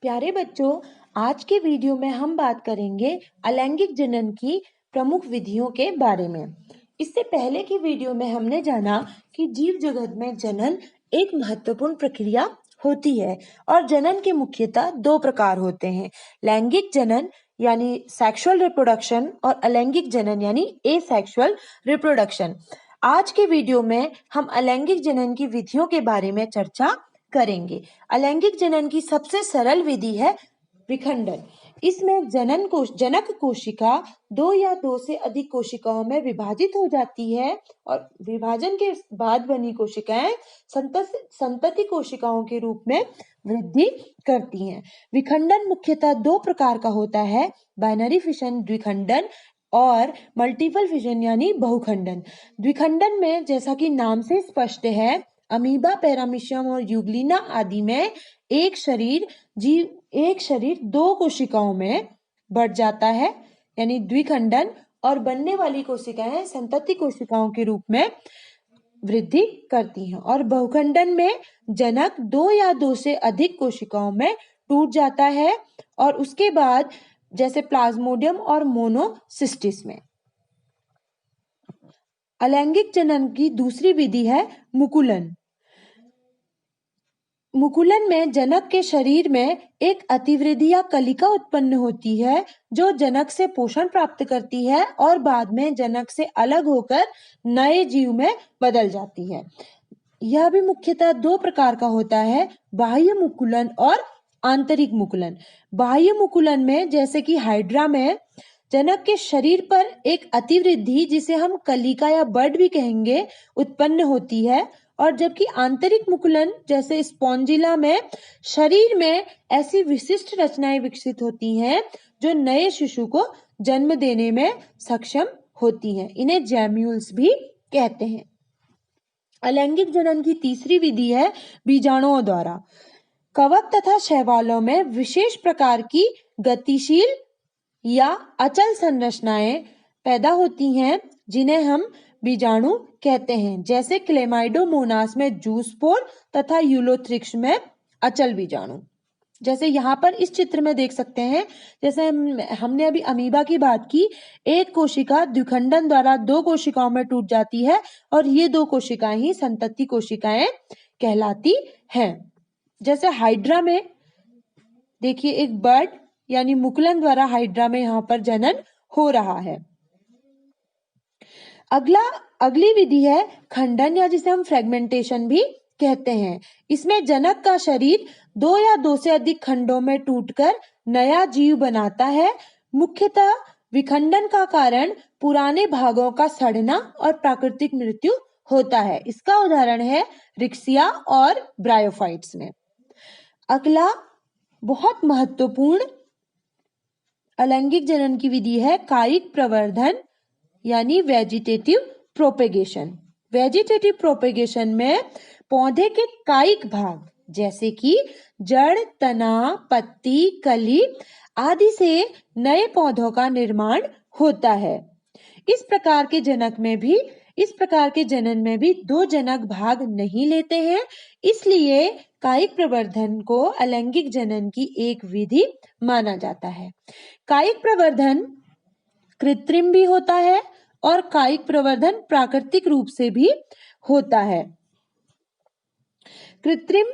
प्यारे बच्चों, आज के वीडियो में हम बात करेंगे अलैंगिक जनन की प्रमुख विधियों के बारे में। इससे पहले की वीडियो में हमने जाना कि जीव जगत में जनन एक महत्वपूर्ण प्रक्रिया होती है और जनन के मुख्यतः दो प्रकार होते हैं, लैंगिक जनन यानी सेक्सुअल रिप्रोडक्शन और अलैंगिक जनन यानी एसेक्सुअल रिप्रोडक्शन। आज के वीडियो में हम अलैंगिक जनन की विधियों के बारे में चर्चा करेंगे। अलैंगिक जनन की सबसे सरल विधि है विखंडन। इसमें जनक कोशिका दो या दो से अधिक कोशिकाओं में विभाजित हो जाती है और विभाजन के बाद बनी कोशिकाएं संतति कोशिकाओं के रूप में वृद्धि करती हैं। विखंडन मुख्यतः दो प्रकार का होता है, बाइनरी फिशन द्विखंडन और मल्टीपल फिशन यानी बहुखंडन। द्विखंडन में जैसा कि नाम से स्पष्ट है, अमीबा, पैरामीशियम और यूग्लिना आदि में एक शरीर दो कोशिकाओं में बढ़ जाता है यानी द्विखंडन, और बनने वाली कोशिकाएं संतति कोशिकाओं के रूप में वृद्धि करती हैं। और बहुखंडन में जनक दो या दो से अधिक कोशिकाओं में टूट जाता है और उसके बाद जैसे प्लाज्मोडियम और मोनोसिस्टिस में। अलैंगिक जनन की दूसरी विधि है मुकुलन। मुकुलन में जनक के शरीर में एक अतिवृद्धि या कलिका उत्पन्न होती है जो जनक से पोषण प्राप्त करती है और बाद में जनक से अलग होकर नए जीव में बदल जाती है। यह भी मुख्यतः दो प्रकार का होता है, बाह्य मुकुलन और आंतरिक मुकुलन। बाह्य मुकुलन में जैसे कि हाइड्रा में जनक के शरीर पर एक अतिवृद्धि, जिसे हम कलिका या बड भी कहेंगे, उत्पन्न होती है, और जबकि आंतरिक मुकुलन जैसे स्पॉन्जिला में शरीर में ऐसी विशिष्ट रचनाएं विकसित होती हैं जो नए शिशु को जन्म देने में सक्षम होती हैं। इन्हें जैम्यूल्स भी कहते हैं। अलैंगिक जनन की तीसरी विधि है बीजाणुओं द्वारा। कवक तथा शैवालों में विशेष प्रकार की गतिशील या अचल संरचनाएं पैदा होती हैं जिन्हें हम बीजाणु कहते हैं, जैसे क्लेमाइडोमोनास में जूस्पोर तथा यूलोथ्रिक्स में अचल बीजाणु। जैसे यहाँ पर इस चित्र में देख सकते हैं, जैसे हमने अभी अमीबा की बात की, एक कोशिका द्विखंडन द्वारा दो कोशिकाओं में टूट जाती है और ये दो कोशिकाएं ही संतति कोशिकाएं कहलाती हैं। जैसे हाइड्रा में देखिए एक बर्ड यानी मुकुलन द्वारा हाइड्रा में यहाँ पर जनन हो रहा है। अगली विधि है खंडन या जिसे हम फ्रेगमेंटेशन भी कहते हैं। इसमें जनक का शरीर दो या दो से अधिक खंडों में टूटकर नया जीव बनाता है। मुख्यतः विखंडन का कारण पुराने भागों का सड़ना और प्राकृतिक मृत्यु होता है। इसका उदाहरण है रिक्सिया और ब्रायोफाइट्स में। अगला बहुत महत्वपूर्ण अलैंगिक जनन की विधि है कायिक प्रवर्धन यानी वेजिटेटिव प्रोपेगेशन। वेजिटेटिव प्रोपेगेशन में पौधे के कायिक भाग जैसे कि जड़, तना, पत्ती, कली आदि से नए पौधों का निर्माण होता है। इस प्रकार के जनन में भी दो जनक भाग नहीं लेते हैं, इसलिए कायिक प्रवर्धन को अलैंगिक जनन की एक विधि माना जाता है। कायिक प्रवर्धन कृत्रिम भी होता है और कायिक प्रवर्धन प्राकृतिक रूप से भी होता है। कृत्रिम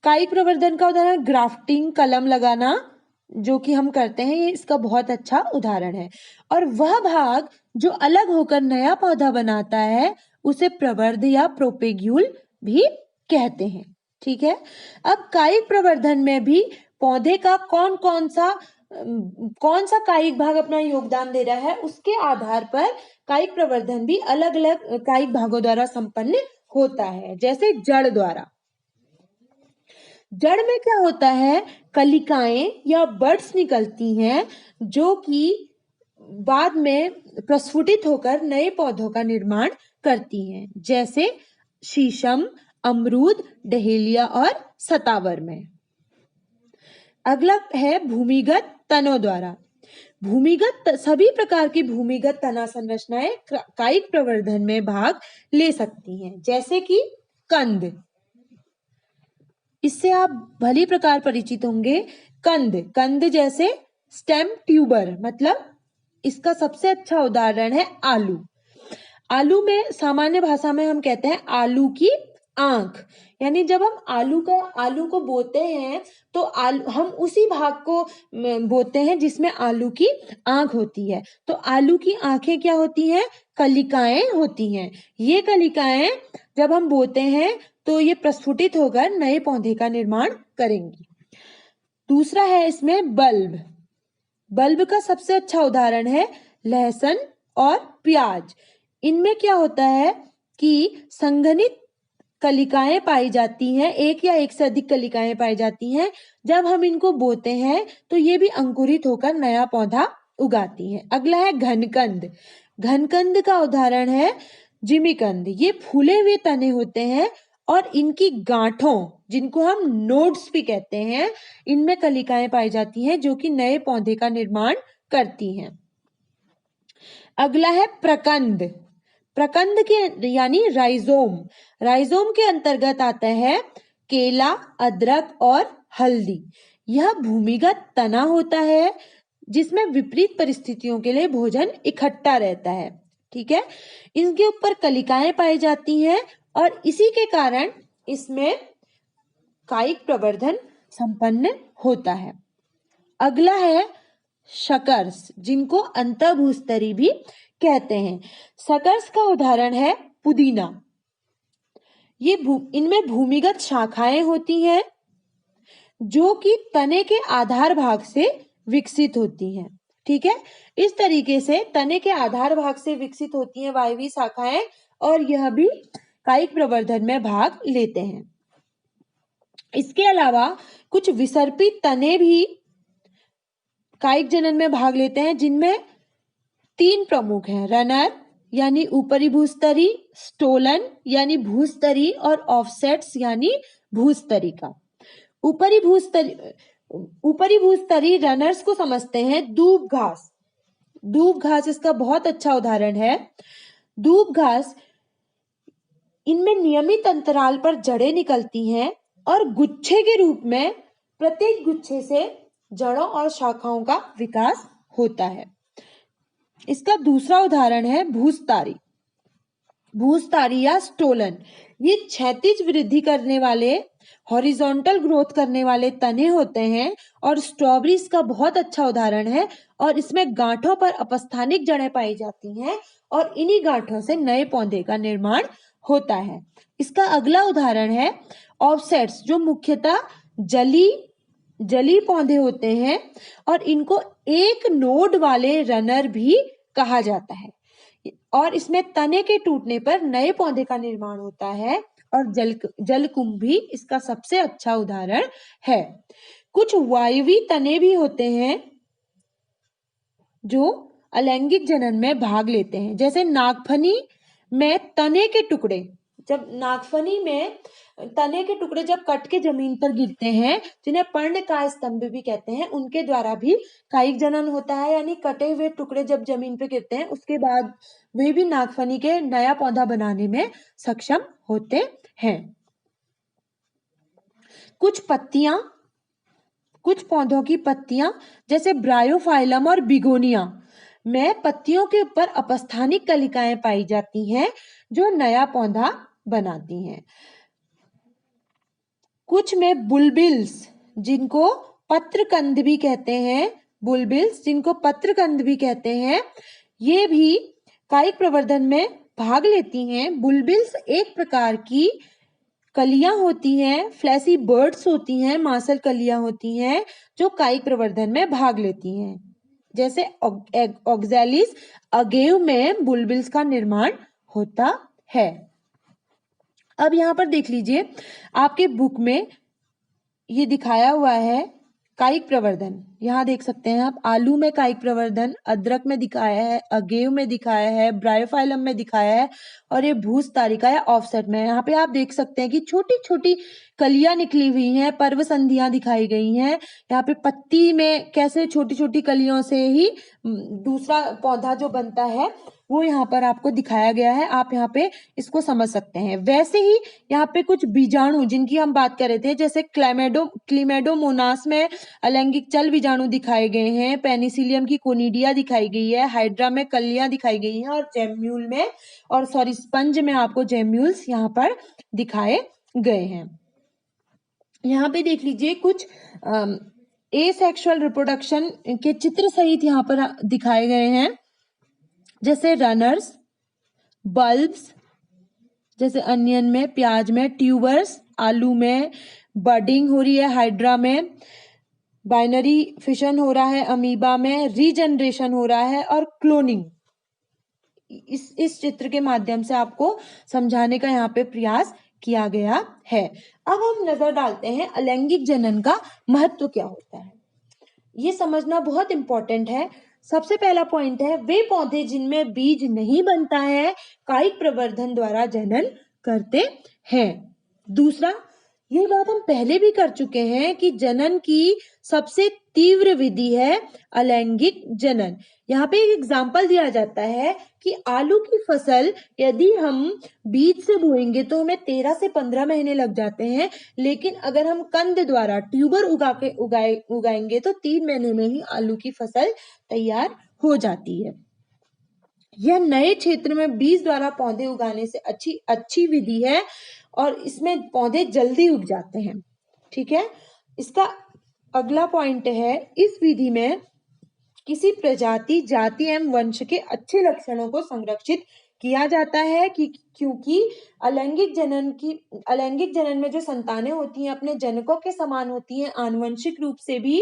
कायिक प्रवर्धन का उदाहरण ग्राफ्टिंग, कलम लगाना जो कि हम करते हैं, ये इसका बहुत अच्छा उदाहरण है। और वह भाग जो अलग होकर नया पौधा बनाता है उसे प्रवर्ध या प्रोपेग्यूल भी कहते हैं। ठीक है। अब कायिक प्रवर्धन में भी पौधे का कौन सा कायिक भाग अपना योगदान दे रहा है, उसके आधार पर कायिक प्रवर्धन भी अलग अलग कायिक भागों द्वारा संपन्न होता है। जैसे जड़ द्वारा, जड़ में क्या होता है, कलिकाएं या बड्स निकलती हैं जो कि बाद में प्रस्फुटित होकर नए पौधों का निर्माण करती हैं, जैसे शीशम, अमरूद, डहेलिया और सतावर में। अगला है भूमिगत तनों द्वारा। सभी प्रकार की भूमिगत तना संरचनाएं कायिक प्रवर्धन में भाग ले सकती हैं, जैसे कि कंद। इससे आप भली प्रकार परिचित होंगे। कंद, कंद जैसे स्टेम ट्यूबर, मतलब इसका सबसे अच्छा उदाहरण है आलू। आलू में सामान्य भाषा में हम कहते हैं आलू की आंख, यानी जब हम आलू को बोते हैं तो हम उसी भाग को बोते हैं जिसमें आलू की आंख होती है। तो आलू की आंखें क्या होती हैं? कलिकाएं होती हैं। ये कलिकाएं जब हम बोते हैं तो ये प्रस्फुटित होकर नए पौधे का निर्माण करेंगी। दूसरा है इसमें बल्ब। बल्ब का सबसे अच्छा उदाहरण है लहसुन और प्याज। इनमें क्या होता है कि संघनित कलिकाएं पाई जाती हैं, एक या एक से अधिक कलिकाएं पाई जाती हैं। जब हम इनको बोते हैं तो ये भी अंकुरित होकर नया पौधा उगाती हैं। अगला है घनकंद। घनकंद का उदाहरण है जिमीकंद। ये फूले हुए तने होते हैं और इनकी गांठों, जिनको हम नोड्स भी कहते हैं, इनमें कलिकाएं पाई जाती हैं जो कि नए पौधे का निर्माण करती हैं। अगला है प्रकंद। प्रकंद के यानी राइजोम। राइजोम के अंतर्गत आता है केला, अदरक और हल्दी। यह भूमिगत तना होता है जिसमें विपरीत परिस्थितियों के लिए भोजन इकट्ठा रहता है। ठीक है, इनके ऊपर कलिकाएं पाई जाती हैं और इसी के कारण इसमें कायिक प्रवर्धन संपन्न होता है। अगला है शकर्स, जिनको अंतःभूस्तरी भी कहते हैं। शकर्स का उदाहरण है पुदीना। ये इनमें भूमिगत शाखाएं होती हैं जो कि तने के आधार भाग से विकसित होती हैं। ठीक है, इस तरीके से तने के आधार भाग से विकसित होती हैं वायवीय शाखाएं और यह भी कायिक प्रवर्धन में भाग लेते हैं। इसके अलावा कुछ विसर्पित तने भी कायिक जनन में भाग लेते हैं, जिनमें 3 प्रमुख हैं, रनर यानी ऊपरी भूस्तरी, स्टोलन यानी भूस्तरी और ऑफसेट्स यानी भूस्तरी। ऊपरी भूस्तरी रनर्स को समझते हैं दूब घास। दूब घास इसका बहुत अच्छा उदाहरण है। दूब घास, इनमें नियमित अंतराल पर जड़ें निकलती हैं और गुच्छे के रूप में प्रत्येक गुच्छे से जड़ों और शाखाओं का विकास होता है। इसका दूसरा उदाहरण है भूस्तारी। भूस्तारी या स्टोलन, ये क्षैतिज वृद्धि करने वाले, हॉरिजॉन्टल ग्रोथ करने वाले तने होते हैं और स्ट्रॉबेरी इसका बहुत अच्छा उदाहरण है। और इसमें गांठों पर अपस्थानिक जड़ें पाई जाती हैं और इन्हीं गांठों से नए पौधे का निर्माण होता है। इसका अगला उदाहरण है ऑफसेट्स, जो मुख्यतः जली पौधे होते हैं और इनको एक नोड वाले रनर भी कहा जाता है। और इसमें तने के टूटने पर नए पौधे का निर्माण होता है और जलकुंभ भी इसका सबसे अच्छा उदाहरण है। कुछ वायवीय तने भी होते हैं जो अलैंगिक जनन में भाग लेते हैं, जैसे नागफनी में तने के टुकड़े, जब नागफनी में तने के टुकड़े जब कट के जमीन पर गिरते हैं, जिन्हें पर्णकाय स्तंभ भी कहते हैं, उनके द्वारा भी कायिक जनन होता है। यानी कटे हुए टुकड़े जब जमीन पर गिरते हैं उसके बाद वे भी नागफनी के नया पौधा बनाने में सक्षम होते हैं। कुछ पौधों की पत्तियां जैसे ब्रायोफाइलम और बिगोनिया में पत्तियों के ऊपर अपस्थानिक कलिकाएं पाई जाती हैं जो नया पौधा बनाती हैं। कुछ में बुलबिल्स, जिनको पत्रकंद भी कहते हैं, ये भी कायिक प्रवर्धन में भाग लेती हैं। बुलबिल्स एक प्रकार की कलियां होती हैं, फ्लैसी बर्ड्स होती हैं, मांसल कलियां होती हैं जो कायिक प्रवर्धन में भाग लेती हैं। जैसे ऑक्सैलिस अगेव में बुलबिल्स का निर्माण होता है। अब यहाँ पर देख लीजिए, आपके बुक में ये दिखाया हुआ है कायिक प्रवर्धन, यहाँ देख सकते हैं आप, आलू में कायिक प्रवर्धन अदरक में दिखाया है, अगेव में दिखाया है, ब्रायोफाइलम में दिखाया है, और ये भूस्तारिका या ऑफसेट में। यहाँ पे आप देख सकते हैं कि छोटी छोटी कलियां निकली हुई हैं, पर्व संधियां दिखाई गई हैं। यहाँ पे पत्ती में कैसे छोटी छोटी कलियों से ही दूसरा पौधा जो बनता है वो यहाँ पर आपको दिखाया गया है। आप यहाँ पे इसको समझ सकते हैं। वैसे ही यहाँ पे कुछ बीजाणु जिनकी हम बात कर रहे थे, जैसे क्लेमेडोमोनास में अलैंगिक चल बीजाणु दिखाए गए हैं, पेनिसिलियम की कोनिडिया दिखाई गई है, हाइड्रा में कलियां दिखाई गई हैं, और जेम्यूल में स्पंज में आपको जेम्यूल्स यहाँ पर दिखाए गए हैं। यहाँ पे देख लीजिए कुछ एसेक्सुअल रिप्रोडक्शन के चित्र सहित यहाँ पर दिखाए गए हैं, जैसे रनर्स, बल्ब्स, जैसे अनियन में, प्याज में, ट्यूबर्स, आलू में, बडिंग हो रही है हाइड्रा में, बाइनरी फिशन हो रहा है अमीबा में, रीजनरेशन हो रहा है, और क्लोनिंग। इस चित्र के माध्यम से आपको समझाने का यहाँ पे प्रयास किया गया है। अब हम नजर डालते हैं अलैंगिक जनन का महत्व क्या होता है। ये समझना बहुत इंपॉर्टेंट है। सबसे पहला पॉइंट है, वे पौधे जिनमें बीज नहीं बनता है कायिक प्रवर्धन द्वारा जनन करते हैं। दूसरा, ये बात हम पहले भी कर चुके हैं कि जनन की सबसे तीव्र विधि है अलैंगिक जनन। यहाँ पे एक एग्जाम्पल दिया जाता है कि आलू की फसल यदि हम बीज से बोएंगे तो हमें 13 से 15 महीने लग जाते हैं, लेकिन अगर हम कंद द्वारा ट्यूबर उगाएंगे तो 3 महीने में ही आलू की फसल तैयार हो जाती है। यह नए क्षेत्र में बीज द्वारा पौधे उगाने से अच्छी विधि है और इसमें पौधे जल्दी उग जाते हैं। ठीक है। इसका अगला पॉइंट है, इस विधि में किसी प्रजाति, जाति एवं वंश के अच्छे लक्षणों को संरक्षित किया जाता है क्योंकि अलैंगिक जनन में जो संतानें होती हैं अपने जनकों के समान होती हैं आनुवंशिक रूप से भी,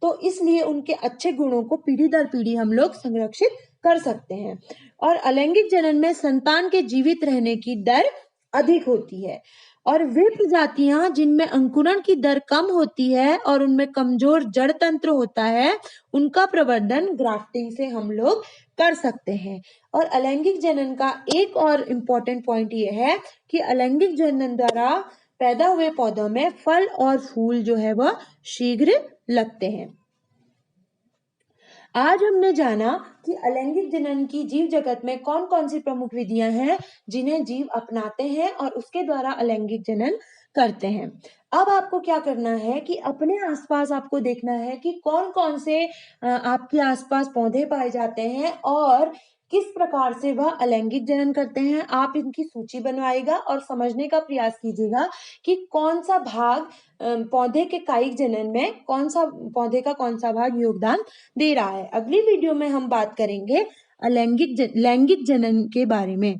तो इसलिए उनके अच्छे गुणों को पीढ़ी दर पीढ़ी हम लोग संरक्षित कर सकते हैं। और अलैंगिक जनन में संतान के जीवित रहने की दर अधिक होती है, और वे प्रजातियां जिनमें अंकुरण की दर कम होती है और उनमें कमजोर जड़ तंत्र होता है, उनका प्रवर्धन ग्राफ्टिंग से हम लोग कर सकते हैं। और अलैंगिक जनन का एक और इम्पोर्टेंट पॉइंट ये है कि अलैंगिक जनन द्वारा पैदा हुए पौधों में फल और फूल जो है वह शीघ्र लगते हैं। आज हमने जाना कि अलैंगिक जनन की जीव जगत में कौन कौन सी प्रमुख विधियां हैं जिन्हें जीव अपनाते हैं और उसके द्वारा अलैंगिक जनन करते हैं। अब आपको क्या करना है कि अपने आसपास आपको देखना है कि कौन कौन से आपके आसपास पौधे पाए जाते हैं और किस प्रकार से वह अलैंगिक जनन करते हैं। आप इनकी सूची बनवाइएगा और समझने का प्रयास कीजिएगा कि कौन सा भाग पौधे के कायिक जनन में पौधे का कौन सा भाग योगदान दे रहा है। अगली वीडियो में हम बात करेंगे लैंगिक जनन के बारे में।